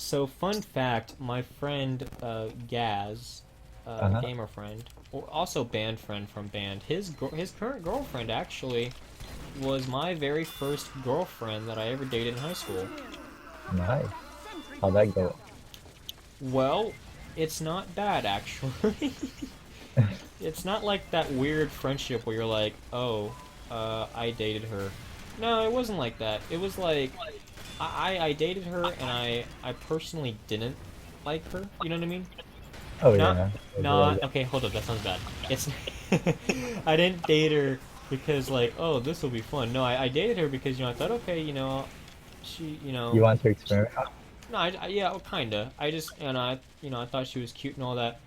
So fun fact, my friend Gaz, Uh-huh. gamer friend, or also band friend from band, his current girlfriend actually was my very first girlfriend that I ever dated in high school. Nice. How'd that go? Well, it's not bad actually. It's not like that weird friendship where you're like, oh, I dated her. No, it wasn't like that. It was like I dated her and I personally didn't like her. You know what I mean? Oh Not yeah. not okay. Hold up, that sounds bad. It's I didn't date her because like, oh, this will be fun. No, I dated her because I thought, okay, she You want to experiment? no, yeah, kinda. I just and I thought she was cute and all that.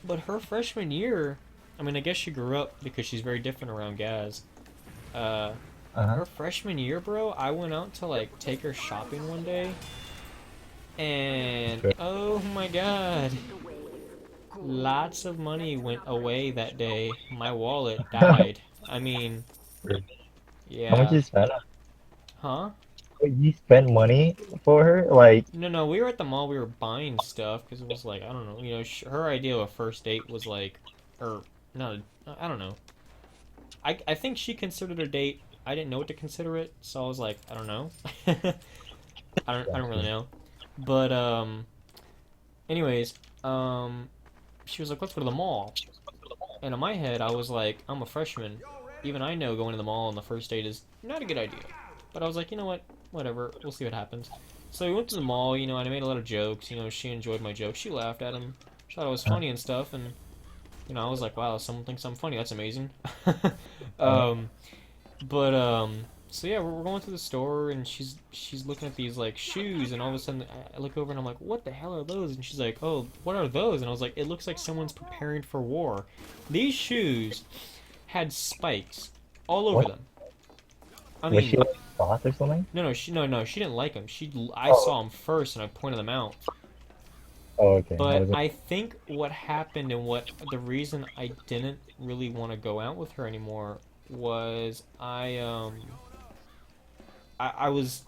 But her freshman year, I mean, I guess she grew up because she's very different around Gaz. Uh, Uh-huh. her freshman year, bro, I went out to like take her shopping one day, and Sure. oh my god, lots of money went away that day. My wallet died. I mean, How much yeah. you spend? Huh? You spend money for her? Like, No, no, we were at the mall. We were buying stuff because it was like I don't know. Her idea of a first date was like, or no, I don't know. I think she considered it a date. I didn't know what to consider it, so I was like, I don't know. I don't really know. But anyways, um, she was like, let's go to the mall. And in my head, I was like, I'm a freshman. Even I know going to the mall on the first date is not a good idea. But I was like, you know what? Whatever. We'll see what happens. So we went to the mall, and I made a lot of jokes. She enjoyed my jokes. She laughed at them. She thought it was uh, funny and stuff. And, I was like, wow, someone thinks I'm funny. That's amazing. uh, um, but, so yeah, we're going to the store and she's looking at these like shoes and all of a sudden I look over and I'm like, what the hell are those? And she's like, oh, what are those? And I was like, it looks like someone's preparing for war. These shoes had spikes all over what? them. I Was she mean, like boss or something? no, she didn't like them. I Oh, saw them first and I pointed them out. oh, okay. I But was. I think what happened and what the reason I didn't really want to go out with her anymore was I was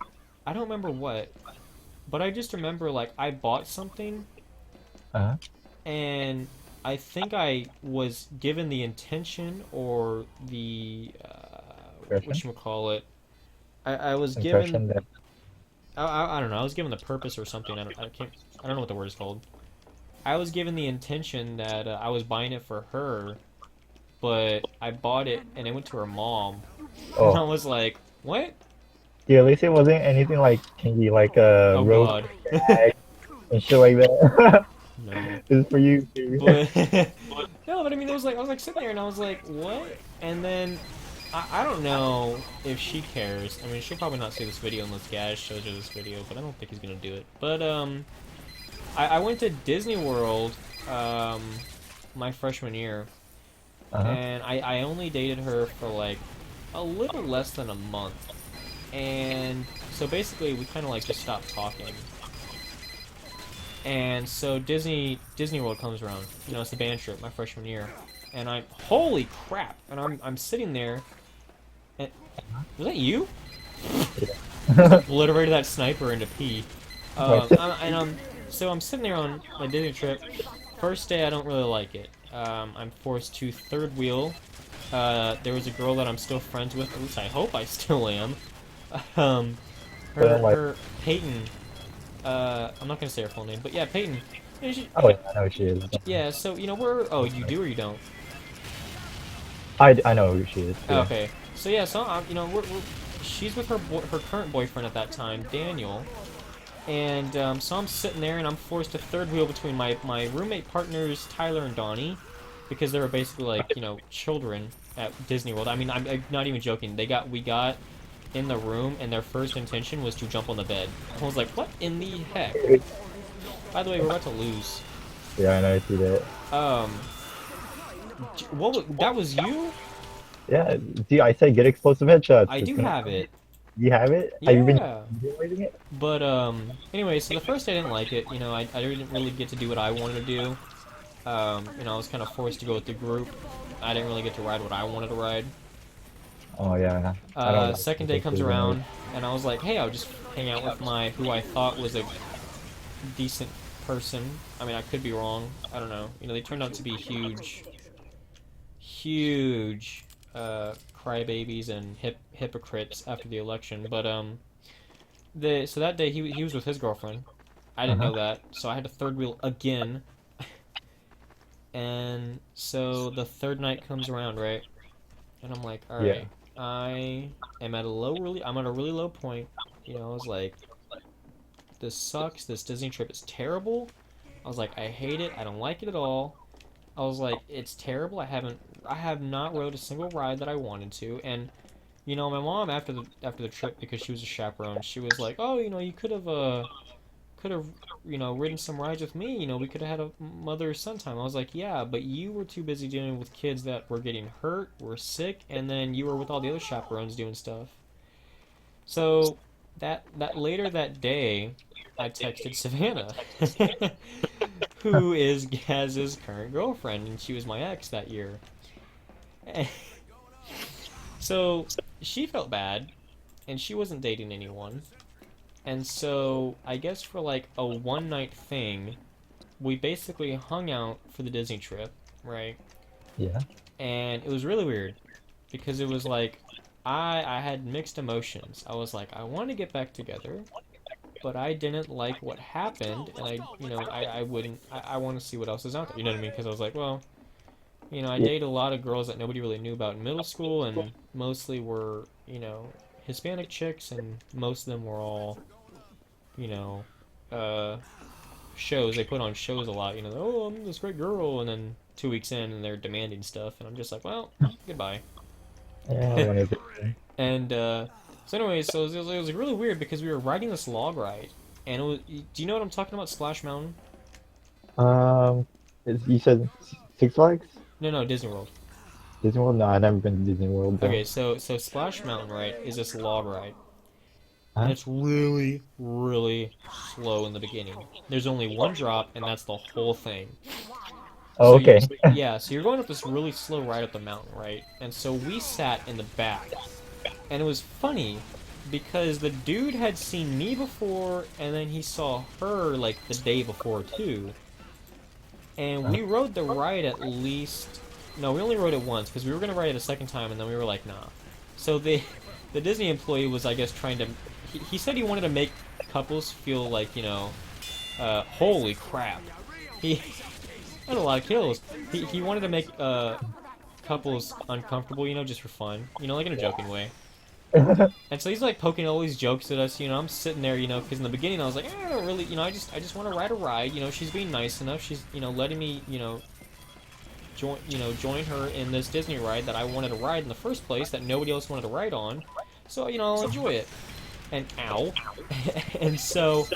I don't remember what, but I just remember like I bought something Uh-huh. and I think I was given the intention or the Impression. whatchamacallit. I was given Impression that. I don't know, I was given the purpose or something. I don't know what the word is called. I was given the intention that I was buying it for her, but I bought it and it went to her mom. And I Oh, was like, "What? yeah. At least it wasn't anything like kinky, like a Oh rope God." gag and shit like that. No. This is for you, too. But no, but I mean, it was like I was like sitting there and I was like, what? And then I don't know if she cares. I mean, she'll probably not see this video unless Gaz shows her this video, but I don't think he's gonna do it. But I went to Disney World um my freshman year, Uh-huh. and I only dated her for like a little less than a month, and so basically we kind of like just stopped talking. And so Disney World comes around. It's the band trip my freshman year, and holy crap! And I'm sitting there, and was that you? Just Yeah. obliterated that sniper into pee. What? So I'm sitting there on my Disney trip. First day I don't really like it. I'm forced to third wheel. There was a girl that I'm still friends with. At least I hope I still am. Um, But like, her Peyton. I'm not gonna say her full name, but yeah, Peyton. oh, yeah, I know who she is. Yeah, so we're you do or you don't. I know who she is too. Okay, so yeah, so she's with her current boyfriend at that time, Daniel, and so I'm sitting there and I'm forced to third wheel between my roommate partners Tyler and Donnie, because they were basically like children at Disney World. I mean, I'm not even joking. We got in the room and their first intention was to jump on the bed. I was like, what in the heck? By the way, we're about to lose. Yeah, I know I see that. Um, that was you? Yeah, see, I said get explosive headshots. I It's do gonna have come. it. You have it? Have you been Yeah. using it? But anyway, so the first day I didn't like it. I didn't really get to do what I wanted to do. I was kind of forced to go with the group. I didn't really get to ride what I wanted to ride. Oh yeah, I don't like Second day it. comes around, and I was like, hey, I'll just hang out with who I thought was a decent person. I mean, I could be wrong. I don't know. You know, they turned out to be huge crybabies and hypocrites after the election. But so that day he was with his girlfriend. I didn't Uh-huh. know that, so I had to third wheel again. And so the third night comes around, right? And I'm like, all Yeah. right, I'm at a really low point. You know, I was like, this sucks. This Disney trip is terrible. I was like, I hate it. I don't like it at all. I was like, it's terrible. I have not rode a single ride that I wanted to. And you know, my mom after the trip, because she was a chaperone, she was like, oh, you know, you could have ridden some rides with me. You know, we could have had a mother son time. I was like, yeah, but you were too busy dealing with kids that were getting hurt, were sick, and then you were with all the other chaperones doing stuff. So that later that day, I texted Savannah, who is Gaz's current girlfriend, and she was my ex that year. So she felt bad, and she wasn't dating anyone. And so I guess for like a one night thing, we basically hung out for the Disney trip, right? Yeah. And it was really weird because it was like I had mixed emotions. I was like, I want to get back together, but I didn't like what happened, and I wouldn't. I want to see what else is out there. You know what I mean? Because I was like, well, you know, I Yeah. dated a lot of girls that nobody really knew about in middle school, and mostly were, Hispanic chicks, and most of them were all, you know, uh, shows. They put on shows a lot. You know, oh, I'm this great girl, and then 2 weeks in, and they're demanding stuff, and I'm just like, well, goodbye. Yeah. One of the. And so, anyways, it was like really weird because we were riding this log ride, and it was. Do you know what I'm talking about? Splash Mountain? You said Six Flags? No, no, Disney World. Disney World? No, I've never been to Disney World though. Okay, so Splash Mountain, right, is this log ride, and Huh? it's really, really slow in the beginning. There's only one drop, and that's the whole thing. Oh, So you, okay. yeah, so you're going up this really slow ride up the mountain, right? And so we sat in the back, and it was funny because the dude had seen me before, and then he saw her like the day before too. And Uh, we rode the ride at least. No, we only rode it once because we were gonna ride it a second time, and then we were like, nah. So the Disney employee was, I guess, trying to. He said he wanted to make couples feel like, holy crap. He had a lot of kills. He wanted to make couples uncomfortable, just for fun, like in a joking way. And so he's like poking all these jokes at us. I'm sitting there, because in the beginning I was like, I don't really, I just want to ride a ride. She's being nice enough. She's, letting me, join her in this Disney ride that I wanted to ride in the first place that nobody else wanted to ride on. So, I'll enjoy it. And ow. And so,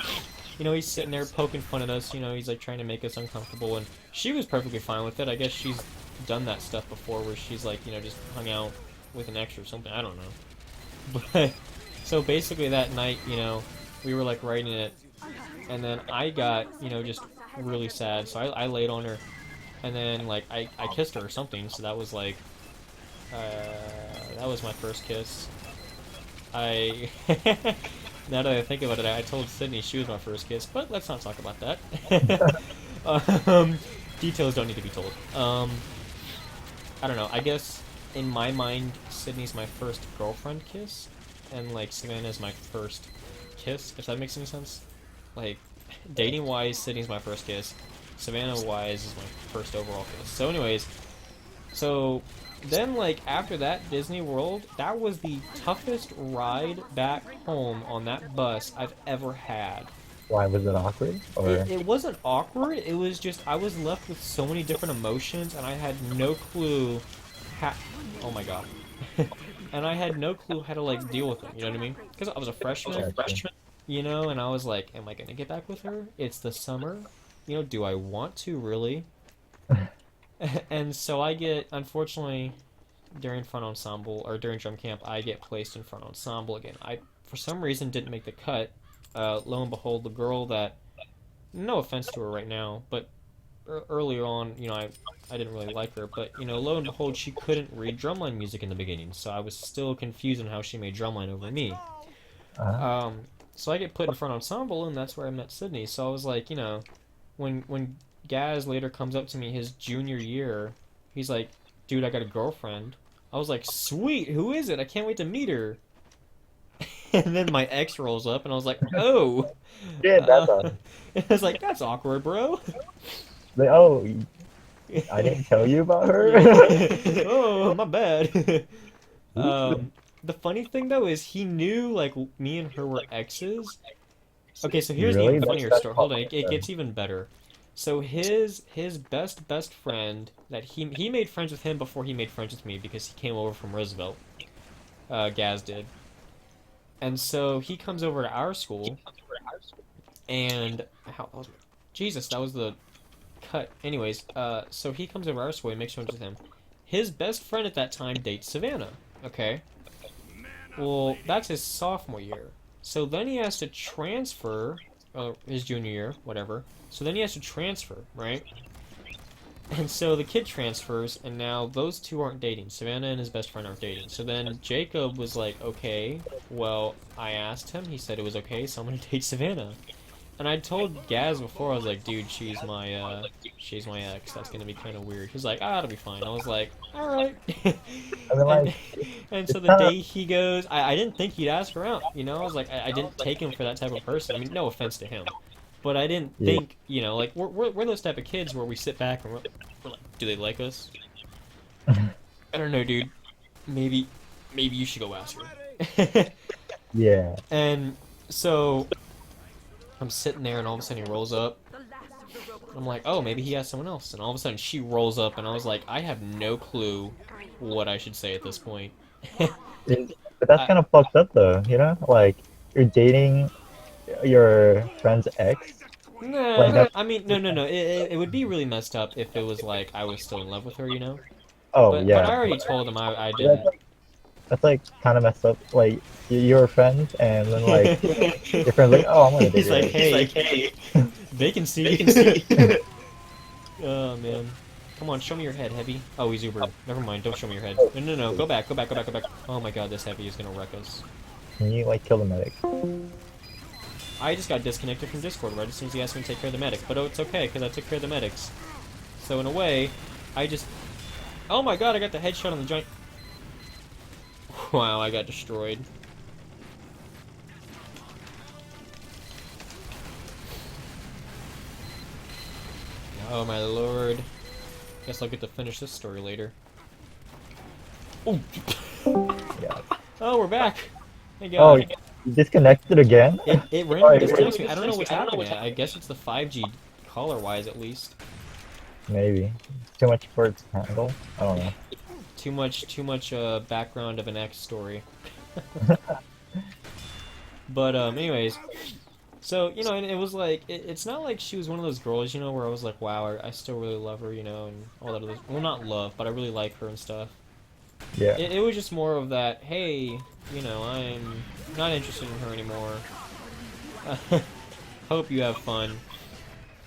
he's sitting there poking fun at us. He's like trying to make us uncomfortable, and she was perfectly fine with it. I guess she's done that stuff before, where she's like, just hung out with an ex or something. I don't know. But so basically that night, we were like writing it, and then I got, just really sad. So I laid on her, and then like I kissed her or something. So that was like, that was my first kiss. I Now that I think about it, I told Sydney she was my first kiss, but let's not talk about that. um, Details don't need to be told. I don't know. I guess in my mind, Sydney's my first girlfriend kiss, and like Savannah's my first kiss. If that makes any sense. Like dating wise, Sydney's my first kiss. Savannah wise is my first overall kiss. So, anyways, so then like after that Disney World, that was the toughest ride back home on that bus I've ever had. why was it awkward? It, Or it wasn't awkward. It was just I was left with so many different emotions, and I had no clue how. Oh my god. And I had no clue how to like deal with it. You know what I mean? Because I was a freshman, gotcha. and I was like, "Am I gonna get back with her? It's the summer. Do I want to really?" And so I get, unfortunately, during front ensemble or during drum camp, I get placed in front ensemble again. I, for some reason, didn't make the cut. Lo and behold, the girl that, no offense to her right now, but earlier on, I didn't really like her, but lo and behold, she couldn't read drumline music in the beginning, so I was still confused on how she made drumline over me. Uh, Um, So I get put in front ensemble, and that's where I met Sydney. So I was like, when Gaz later comes up to me his junior year, he's like, "Dude, I got a girlfriend." I was like, "Sweet, who is it? I can't wait to meet her." And then my ex rolls up, and I was like, "Oh," Shit, that's I was like, "That's awkward, bro." like, oh, I didn't tell you about her. Yeah. Oh, my bad. Oops. The funny thing though is he knew like me and her were exes. Okay, so here's the even Really? funnier That's story. Hold on, fucked it up. gets even better. So his best friend that he made friends with him before he made friends with me because he came over from Roosevelt. Gaz did, and so he comes over to our school, and how that was, Jesus, that was the cut. Anyways, so he comes over our school and makes friends with him. His best friend at that time dates Savannah. Okay, well that's his sophomore year. So then he has to transfer, his junior year, whatever. So then he has to transfer, right? And so the kid transfers, and now those two aren't dating. Savannah and his best friend aren't dating. So then Jacob was like, okay, well, I asked him. He said it was okay, so I'm gonna date Savannah. And I told Gaz before, I was like, dude, she's my ex. That's gonna be kind of weird. He's like, ah, it'll be fine. I was like, all right. I mean, and like, and so it's the kind of day he goes, I didn't think he'd ask her out. I was like, I didn't take him for that type of person. I mean, no offense to him, but I didn't yeah. think, like we're those type of kids where we sit back and we're like, do they like us? I don't know, dude. Maybe you should go ask her. Yeah. And so I'm sitting there, and all of a sudden he rolls up. I'm like, oh, maybe he has someone else. And all of a sudden she rolls up, and I was like, I have no clue what I should say at this point. But that's I, kind of fucked up though, you know? Like you're dating your friend's ex. Like nah, that's I mean, no. It would be really messed up if it was like I was still in love with her. oh But yeah. I already told him I That's didn't. like kind of messed up. Like you were friends, and then like your friend's like, oh, I'm gonna date He's your like, ex. hey, vacancy. Oh man. Come on, show me your head, Heavy. Oh, he's Uber. Never mind, don't show me your head. No. Go back. Oh my god, this Heavy is gonna wreck us. Can you like kill the medic? I just got disconnected from Discord right as soon as he asked me to take care of the medic. But oh, it's okay, because I took care of the medics. So in a way, I just... Oh my god, I got the headshot on the giant... Wow, I got destroyed. Oh my lord. Guess I'll get to finish this story later. Oh, Yeah. oh, we're back. Thank Oh, god. you disconnected again? It randomly disconnects me. I don't know what's happening. I guess it's the 5G caller-wise, at least. Maybe. Too much for its handle. I don't know. Too much background of an X story. But anyways, so and it was like it's not like she was one of those girls, where I was like, wow, I still really love her, and all that other. Well, not love, but I really like her and stuff. Yeah. It was just more of that. Hey, I'm not interested in her anymore. Hope you have fun.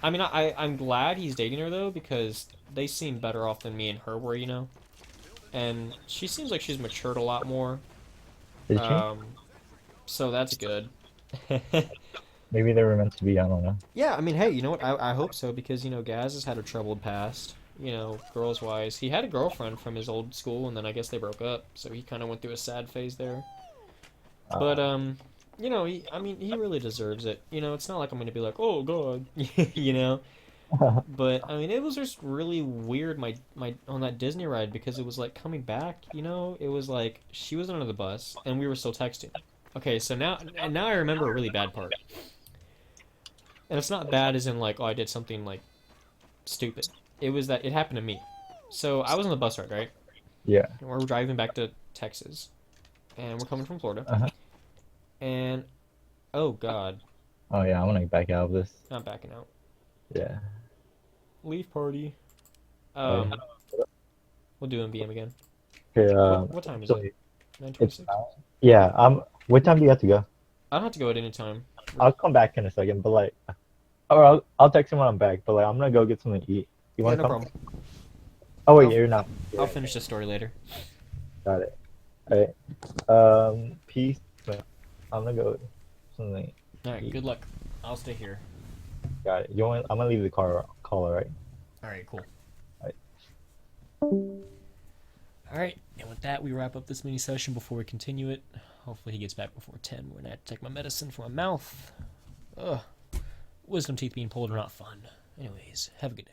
I mean, I'm glad he's dating her though because they seem better off than me and her were. And she seems like she's matured a lot more. Did she? So that's good. Maybe they were meant to be. I don't know. Yeah, I mean, hey, you know what? I hope so because, Gaz has had a troubled past, girls-wise. He had a girlfriend from his old school, and then I guess they broke up, so he kind of went through a sad phase there. But, he really deserves it. It's not like I'm going to be like, oh, God, you know? But, I mean, it was just really weird, my on that Disney ride, because it was, like, coming back, it was like, she was under the bus, and we were still texting. Okay, so now I remember a really bad part. And it's not bad as in like, oh, I did something like stupid. It was that it happened to me. So I was on the bus ride, right? Yeah. And we're driving back to Texas. And we're coming from Florida. Uh-huh. And oh god. Oh yeah, I want to get back out of this. I'm backing out. Yeah. Leave party. Oh, yeah. We'll do M.V.M again. Okay, What time is so it? it's 9:26? yeah. What time do you have to go? I don't have to go at any time. I'll come back in a second, but like, or I'll text him when I'm back. But like, I'm gonna go get something to eat. You Yeah, want to no come? problem. Oh wait, I'll, you're not. I'll Yeah, finish the story later. got it. All right. Peace. I'm gonna go definitely. All right, good luck. I'll stay here. Got it. You want? I'm gonna leave the caller, right? All right, cool. All right. All right, and with that, we wrap up this mini session before we continue it. Hopefully, he gets back before 10. We're gonna have to take my medicine for my mouth. Ugh. Wisdom teeth being pulled are not fun. Anyways, have a good day.